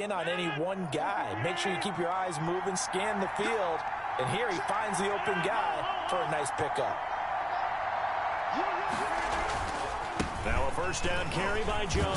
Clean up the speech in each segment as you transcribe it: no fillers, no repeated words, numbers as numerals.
in on any one guy. Make sure you keep your eyes moving, scan the field, and here he finds the open guy for a nice pickup. Now a first down carry by Jones.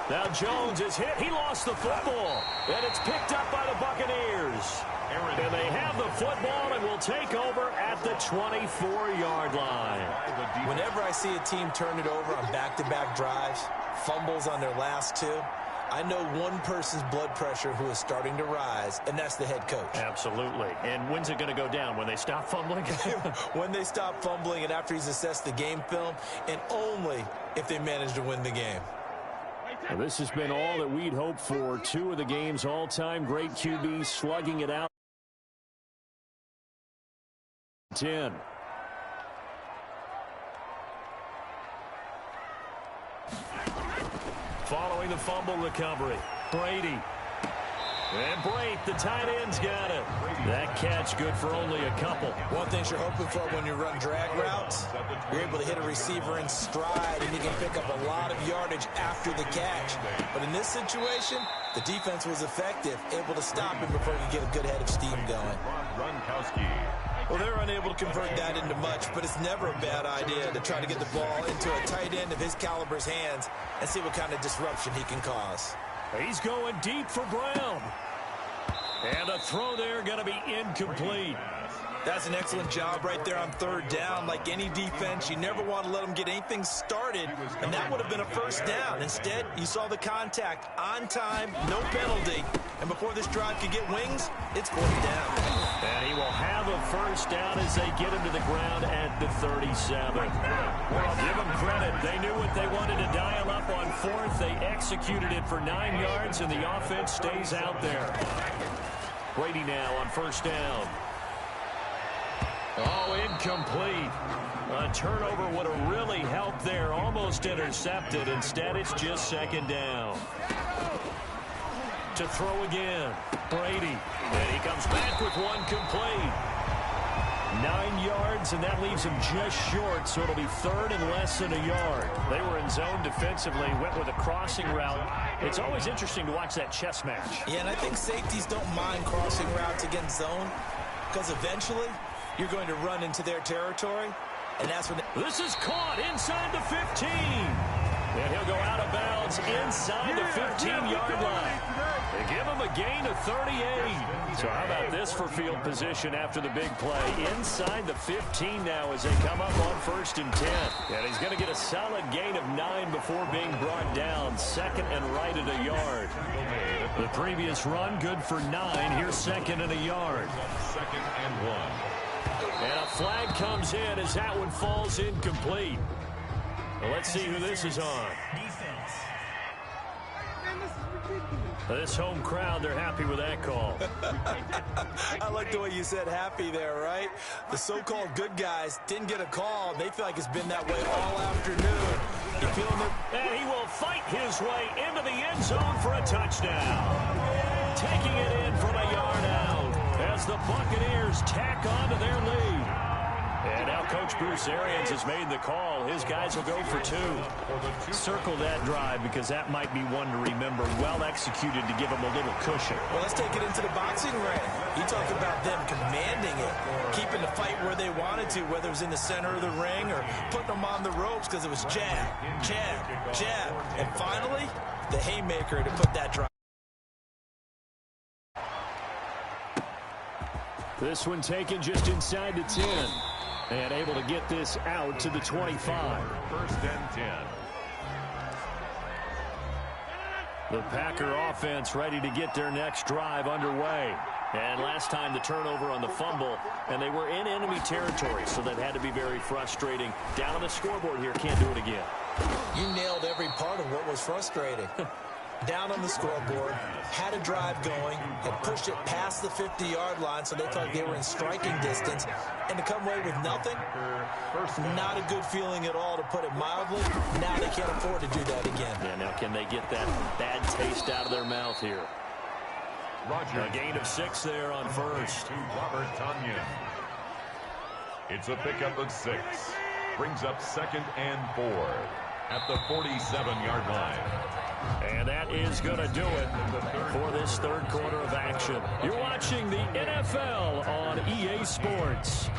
Now Jones is hit. He lost the football, and it's picked up by the Buccaneers. And they have the football and will take over at the 24-yard line. Whenever I see a team turn it over on back-to-back drives, fumbles on their last two, I know one person's blood pressure who is starting to rise, and that's the head coach. Absolutely. And when's it going to go down? When they stop fumbling? When they stop fumbling and after he's assessed the game film, and only if they manage to win the game. Well, this has been all that we'd hoped for. Two of the game's all-time great QBs slugging it out. 10. Following the fumble recovery, Brady. And Brate, the tight end's got it. That catch good for only a couple. One thing you're hoping for when you run drag routes, you're able to hit a receiver in stride, and you can pick up a lot of yardage after the catch. But in this situation, the defense was effective, able to stop him before he could get a good head of steam going. Well, they're unable to convert that into much, but it's never a bad idea to try to get the ball into a tight end of his caliber's hands and see what kind of disruption he can cause. He's going deep for Brown. And a throw there going to be incomplete. That's an excellent job right there on third down. Like any defense, you never want to let them get anything started, and that would have been a first down. Instead, you saw the contact on time, no penalty, and before this drive could get wings, it's fourth down. And he will have a first down as they get him to the ground at the 37. Well, give them credit. They knew what they wanted to dial up on fourth. They executed it for 9 yards, and the offense stays out there. Brady now on first down. Oh, incomplete. A turnover would have really helped there. Almost intercepted. Instead, it's just second down. To throw again, Brady. And he comes back with one complete. 9 yards, and that leaves him just short, so it'll be third and less than a yard. They were in zone defensively, went with a crossing route. It's always interesting to watch that chess match. Yeah, and I think safeties don't mind crossing routes against zone, because eventually you're going to run into their territory, and that's when... This is caught inside the 15. And he'll go out of bounds inside the 15-yard line. They give him a gain of 38. So how about this for field position after the big play? Inside the 15 now as they come up on first and 10. And he's going to get a solid gain of 9 before being brought down. Second and right at a yard. The previous run good for 9. Here's second and a yard. Second and 1. And a flag comes in as that one falls incomplete. Well, let's see who this is on. This home crowd, they're happy with that call. I like the way you said happy there, right? The so-called good guys didn't get a call. They feel like it's been that way all afternoon. You feeling it? And he will fight his way into the end zone for a touchdown. Taking it in from a yard out as the Buccaneers tack on to their lead. And now Coach Bruce Arians has made the call. His guys will go for 2. Circle that drive because that might be one to remember. Well executed to give them a little cushion. Well, let's take it into the boxing ring. You talk about them commanding it, keeping the fight where they wanted to, whether it was in the center of the ring or putting them on the ropes because it was jab, jab, jab. And finally, the haymaker to put that drive. This one taken just inside the 10. And able to get this out to the 25. First and 10. The Packer offense ready to get their next drive underway. And last time the turnover on the fumble, and they were in enemy territory, so that had to be very frustrating. Down on the scoreboard here, can't do it again. You nailed every part of what was frustrating. Down on the scoreboard, had a drive going, had pushed it past the 50-yard line so they felt they were in striking distance, and to come away with nothing, not a good feeling at all, to put it mildly. Now they can't afford to do that again. Yeah, now can they get that bad taste out of their mouth here? A gain of 6 there on first. To Robert Tonyan. It's a pickup of 6. Brings up second and 4. at the 47-yard line. And that is going to do it for this third quarter of action. You're watching the NFL on EA Sports.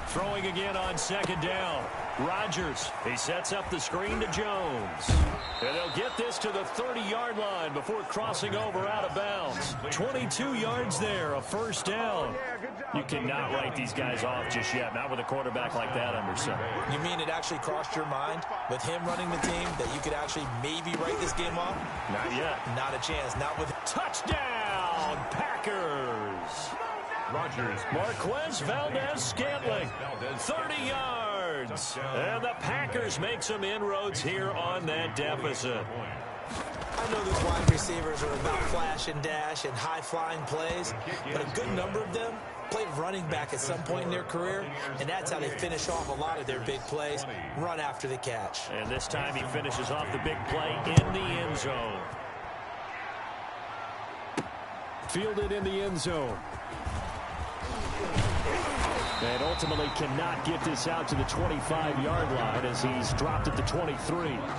Throwing again on second down. Rodgers, he sets up the screen to Jones. And they'll get this to the 30-yard line before crossing over out of bounds. 22 yards there, a first down. You cannot write these guys off just yet, not with a quarterback like that under center. You mean it actually crossed your mind with him running the team that you could actually maybe write this game off? Not yet. Not a chance. Not with touchdown, Packers. Rodgers. Marquez Valdez-Scantling, 30 yards. And the Packers make some inroads here on that deficit. I know these wide receivers are about flash and dash and high-flying plays, but a good number of them played running back at some point in their career, and that's how they finish off a lot of their big plays, run after the catch. And this time he finishes off the big play in the end zone. Fielded in the end zone. And ultimately cannot get this out to the 25-yard line as he's dropped at the 23.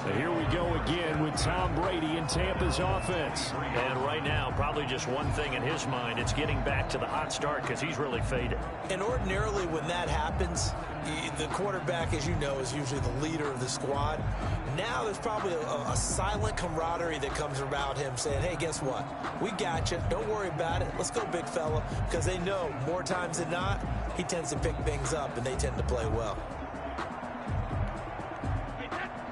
So here we go again with Tom Brady and Tampa's offense. And right now, probably just one thing in his mind, it's getting back to the hot start because he's really faded. And ordinarily when that happens, the quarterback, as you know, is usually the leader of the squad. Now there's probably a silent camaraderie that comes about him saying, hey, guess what? We got you. Don't worry about it. Let's go, big fella. Because they know more times than not, he tends to pick things up, and they tend to play well.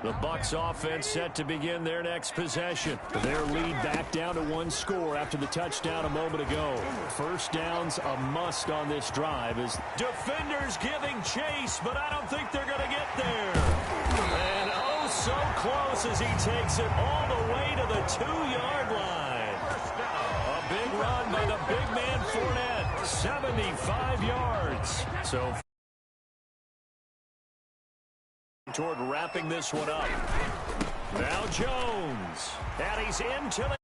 The Bucs offense set to begin their next possession. Their lead back down to one score after the touchdown a moment ago. First down's a must on this drive as defenders giving chase, but I don't think they're going to get there. And oh, so close as he takes it all the way to the 2-yard line. A big run by the big man Fournette, 75 yards. So toward wrapping this one up. Now Jones. And he's into the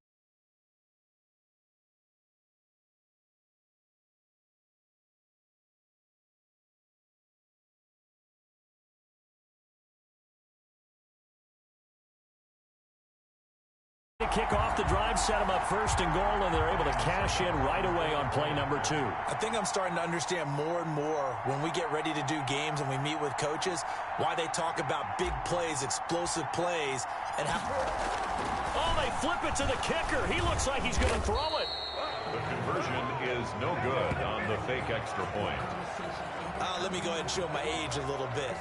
kick off the drive, set him up first and goal, and they're able to cash in right away on play number 2. I think I'm starting to understand more and more when we get ready to do games and we meet with coaches why they talk about big plays, explosive plays, and how... Oh, they flip it to the kicker. He looks like he's going to throw it. The conversion is no good on the fake extra point. Let me go ahead and show my age a little bit.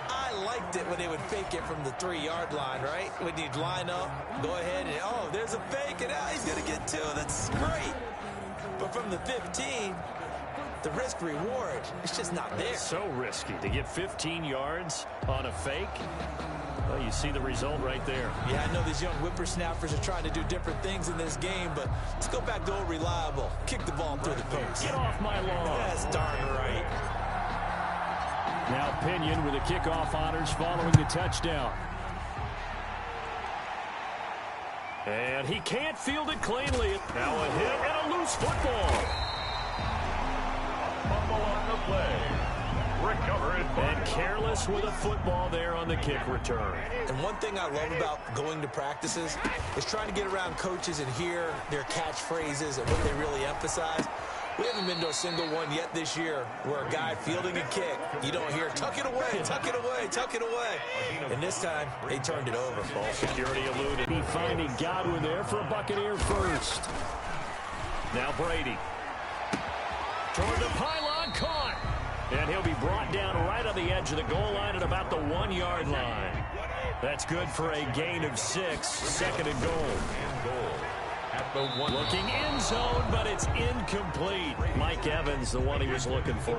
I liked it when they would fake it from the 3-yard line, right? When you'd line up, go ahead and, oh, there's a fake, and he's going to get 2. That's great. But from the 15, the risk-reward, it's just not there. It's so risky to get 15 yards on a fake. Well, you see the result right there. Yeah, I know these young whippersnappers are trying to do different things in this game, but let's go back to old reliable. Kick the ball through the post. Get off my lawn. That's darn right. Now Pinion with the kickoff honors following the touchdown. And he can't field it cleanly. Now a hit and a loose football. Fumble on the play. Recover it. And careless with a football there on the kick return. And one thing I love about going to practices is trying to get around coaches and hear their catchphrases and what they really emphasize. We haven't been to a single one yet this year where a guy fielding a kick, you don't hear, tuck it away, tuck it away, tuck it away. And this time, they turned it over. Ball security eluded. He finding Godwin there for a Buccaneer first. Now Brady. Toward the pylon, caught. And he'll be brought down right on the edge of the goal line at about the 1-yard line. That's good for a gain of 6, second and goal. Looking end zone, but it's incomplete. Mike Evans, the one he was looking for.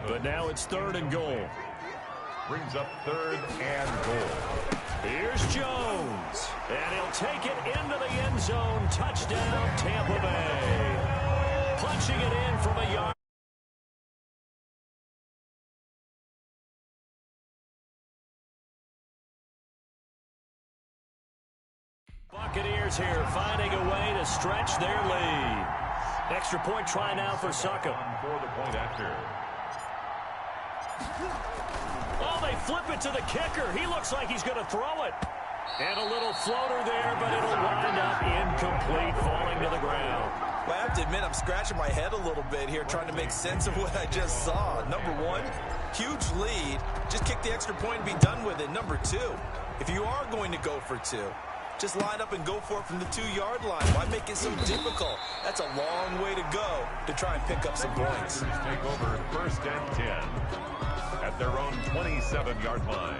But now it's 3rd and goal. Brings up 3rd and goal. Here's Jones. And he'll take it into the end zone. Touchdown, Tampa Bay. Punching it in from a yard. Buccaneers here finding a way to stretch their lead. Extra point try now for Suckup. For the point after. Oh, they flip it to the kicker. He looks like he's going to throw it. And a little floater there, but it'll wind up incomplete, falling to the ground. Well, I have to admit, I'm scratching my head a little bit here, trying to make sense of what I just saw. Number one, huge lead. Just kick the extra point and be done with it. Number two, if you are going to go for two, just line up and go for it from the 2-yard line. Why make it so difficult? That's a long way to go to try and pick up some points. Take over 1st and 10 at their own 27-yard line.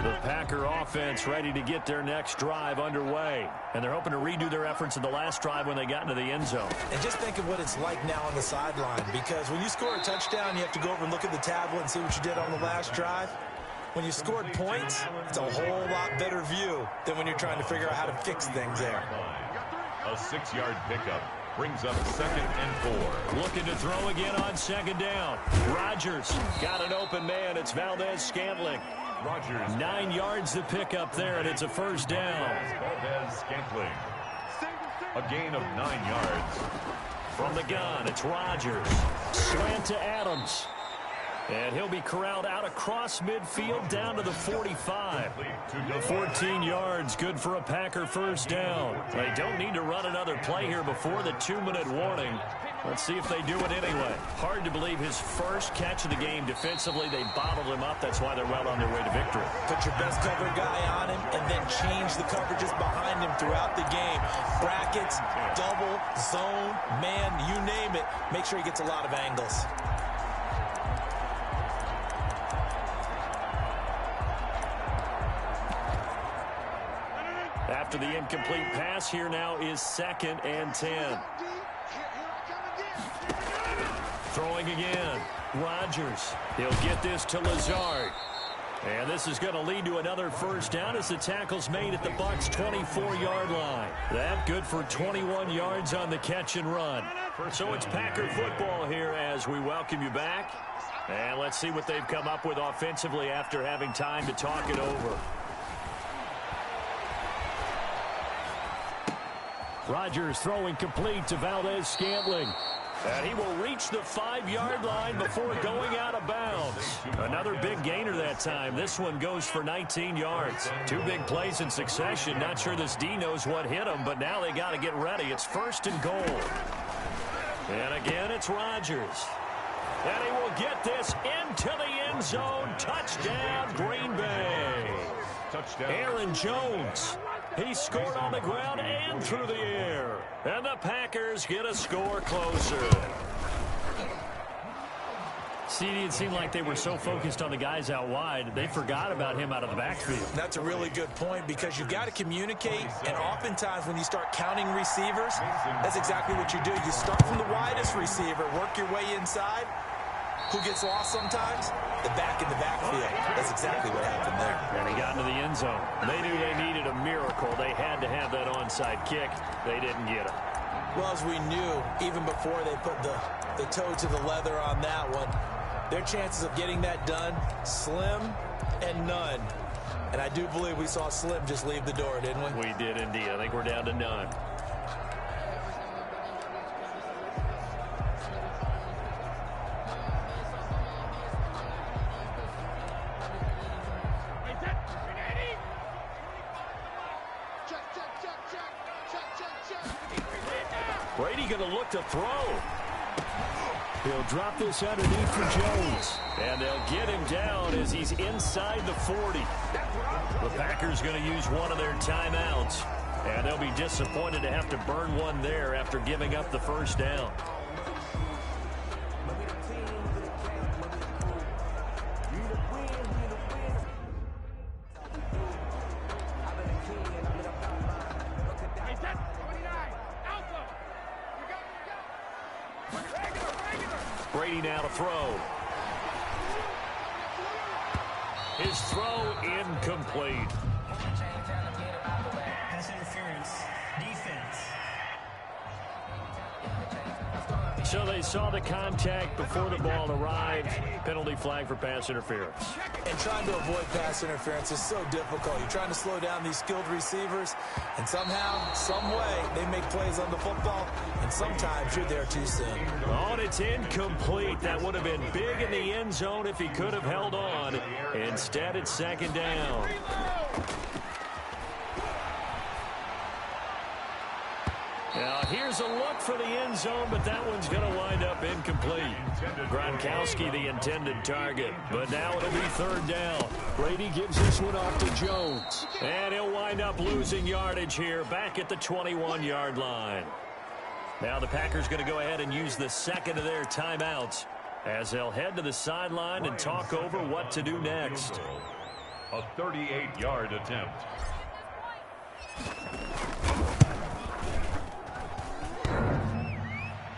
The Packer offense ready to get their next drive underway. And they're hoping to redo their efforts in the last drive when they got into the end zone. And just think of what it's like now on the sideline, because when you score a touchdown, you have to go over and look at the tablet and see what you did on the last drive. When you scored points, it's a whole lot better view than when you're trying to figure out how to fix things there. A 6-yard pickup brings up 2nd and 4. Looking to throw again on 2nd down. Rodgers got an open man. It's Valdez-Scantling. Rodgers. 9 yards to pick up there, and it's a 1st down. Valdez-Scantling. A gain of 9 yards. From the gun, it's Rodgers. Slant to Adams. And he'll be corralled out across midfield down to the 45. 14 yards, good for a Packer 1st down. They don't need to run another play here before the 2-minute warning. Let's see if they do it anyway. Hard to believe his first catch of the game defensively. They bottled him up. That's why they're well on their way to victory. Put your best cover guy on him and then change the coverages behind him throughout the game. Brackets, double, zone, man, you name it. Make sure he gets a lot of angles. After the incomplete pass, here now is 2nd and 10. Throwing again. Rodgers. He'll get this to Lazard. And this is going to lead to another 1st down as the tackle's made at the Bucs' 24-yard line. That good for 21 yards on the catch and run. So it's Packer football here as we welcome you back. And let's see what they've come up with offensively after having time to talk it over. Rodgers throwing complete to Valdez-Scantling. And he will reach the 5-yard line before going out of bounds. Another big gainer that time. This one goes for 19 yards. 2 big plays in succession. Not sure this D knows what hit him, but now they got to get ready. It's 1st and goal. And again, it's Rodgers. And he will get this into the end zone. Touchdown, Green Bay. Touchdown. Aaron Jones. He scored on the ground and through the air. And the Packers get a score closer. CD, it seemed like they were so focused on the guys out wide, they forgot about him out of the backfield. That's a really good point because you've got to communicate, and oftentimes when you start counting receivers, that's exactly what you do. You start from the widest receiver, work your way inside. Who gets lost sometimes? The back in the backfield. That's exactly what happened there. And he got into the end zone. They knew they needed a miracle. They had to have that onside kick. They didn't get it. Well, as we knew, even before they put the toe to the leather on that one, their chances of getting that done, slim and none. And I do believe we saw Slim just leave the door, didn't we? We did indeed. I think we're down to none. Brady going to look to throw. He'll drop this underneath for Jones. And they'll get him down as he's inside the 40. The Packers going to use one of their timeouts. And they'll be disappointed to have to burn one there after giving up the 1st down. Brady now to throw. His throw incomplete. So they saw the contact before the ball arrived. Penalty flag for pass interference. And trying to avoid pass interference is so difficult. You're trying to slow down these skilled receivers, and somehow, some way, they make plays on the football, and sometimes you're there too soon. Oh, and it's incomplete. That would have been big in the end zone if he could have held on. Instead, it's second down. Now, here's a look for the end zone, but that one's going to wind up incomplete. Gronkowski, the intended target, but now it'll be third down. Brady gives this one off to Jones. And he'll wind up losing yardage here, back at the 21-yard line. Now the Packers going to go ahead and use the second of their timeouts as they'll head to the sideline and talk over what to do next. A 38-yard attempt.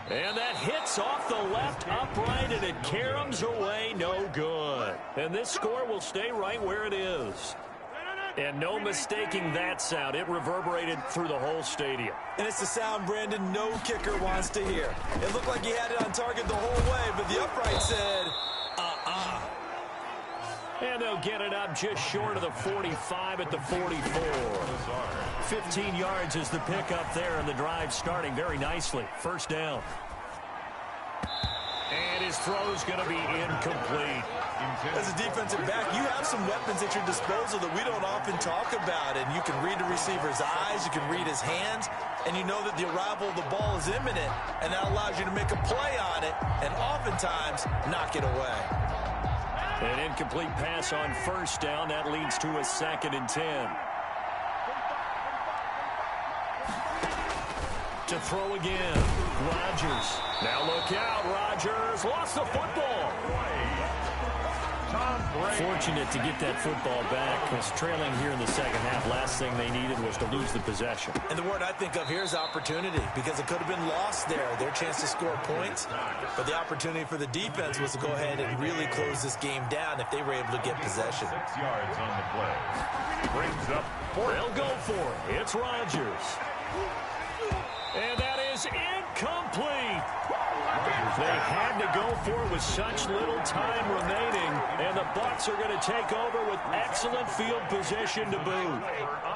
And that hits off the left upright, and it caroms away, no good. And this score will stay right where it is. And no mistaking that sound. It reverberated through the whole stadium. And it's the sound, Brandon, no kicker wants to hear. It looked like he had it on target the whole way, but the upright said, And they'll get it up just short of the 45 at the 44. 15 yards is the pickup there, and the drive starting very nicely. First down. And his throw's going to be incomplete. As a defensive back, you have some weapons at your disposal that we don't often talk about. And you can read the receiver's eyes, you can read his hands, and you know that the arrival of the ball is imminent, and that allows you to make a play on it and oftentimes knock it away. An incomplete pass on first down. That leads to a 2nd and 10. To throw again. Rodgers. Now look out. Rodgers lost the football. Fortunate to get that football back, because trailing here in the second half, last thing they needed was to lose the possession. And the word I think of here is opportunity, because it could have been lost there, their chance to score points. But the opportunity for the defense was to go ahead and really close this game down if they were able to get possession. 6 yards on the play. Brings up 4. They'll go for it. It's Rodgers. And that is incomplete. They had to go for it with such little time remaining, and the Bucs are going to take over with excellent field position to boot.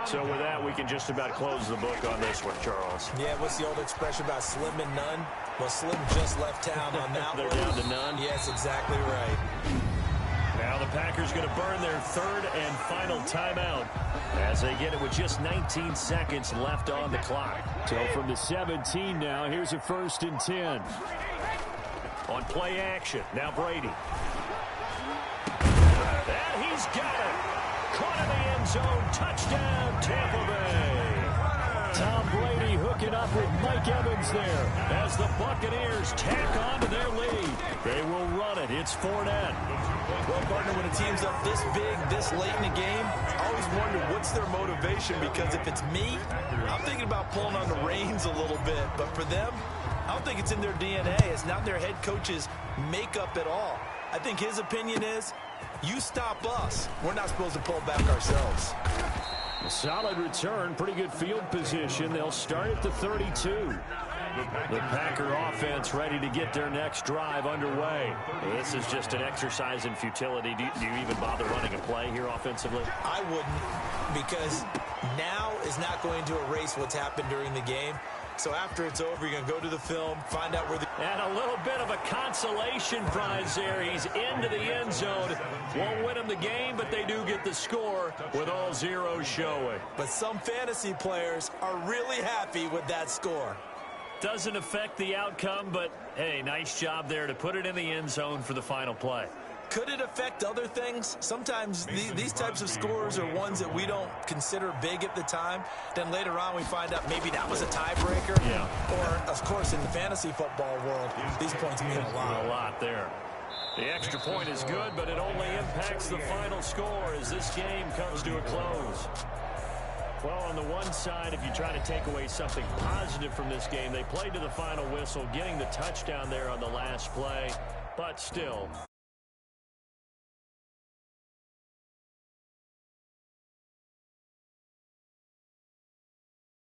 So with that, we can just about close the book on this one, Charles. Yeah, what's the old expression about slim and none? Well, Slim just left town on that They're one. down to none? Yes, exactly right. Now the Packers going to burn their third and final timeout as they get it with just 19 seconds left on the clock. So from the 17 now, here's a 1st and 10. On play action, now Brady. And he's got it. Caught in the end zone. Touchdown, Tampa Bay. Tom Brady hooking up with Mike Evans there as the Buccaneers tack on to their lead. They will run it. It's Fournette. Well, partner, when a team's up this big, this late in the game, I always wonder what's their motivation, because if it's me, I'm thinking about pulling on the reins a little bit. But for them, I don't think it's in their DNA. It's not their head coach's makeup at all. I think his opinion is, you stop us. We're not supposed to pull back ourselves. A solid return, pretty good field position. They'll start at the 32. The Packer offense ready to get their next drive underway. This is just an exercise in futility. Do you even bother running a play here offensively? I wouldn't, because now is not going to erase what's happened during the game. So after it's over, you're going to go to the film, find out where the... And a little bit of a consolation prize there. He's into the end zone. Won't win him the game, but they do get the score with all zeros showing. But some fantasy players are really happy with that score. Doesn't affect the outcome, but, hey, nice job there to put it in the end zone for the final play. Could it affect other things? Sometimes these types of scores are ones that we don't consider big at the time. Then later on we find out maybe that was a tiebreaker. Yeah. Or, of course, in the fantasy football world, these points mean a lot. A lot there. The extra point is good, but it only impacts the final score as this game comes to a close. Well, on the one side, if you try to take away something positive from this game, they played to the final whistle, getting the touchdown there on the last play, but still.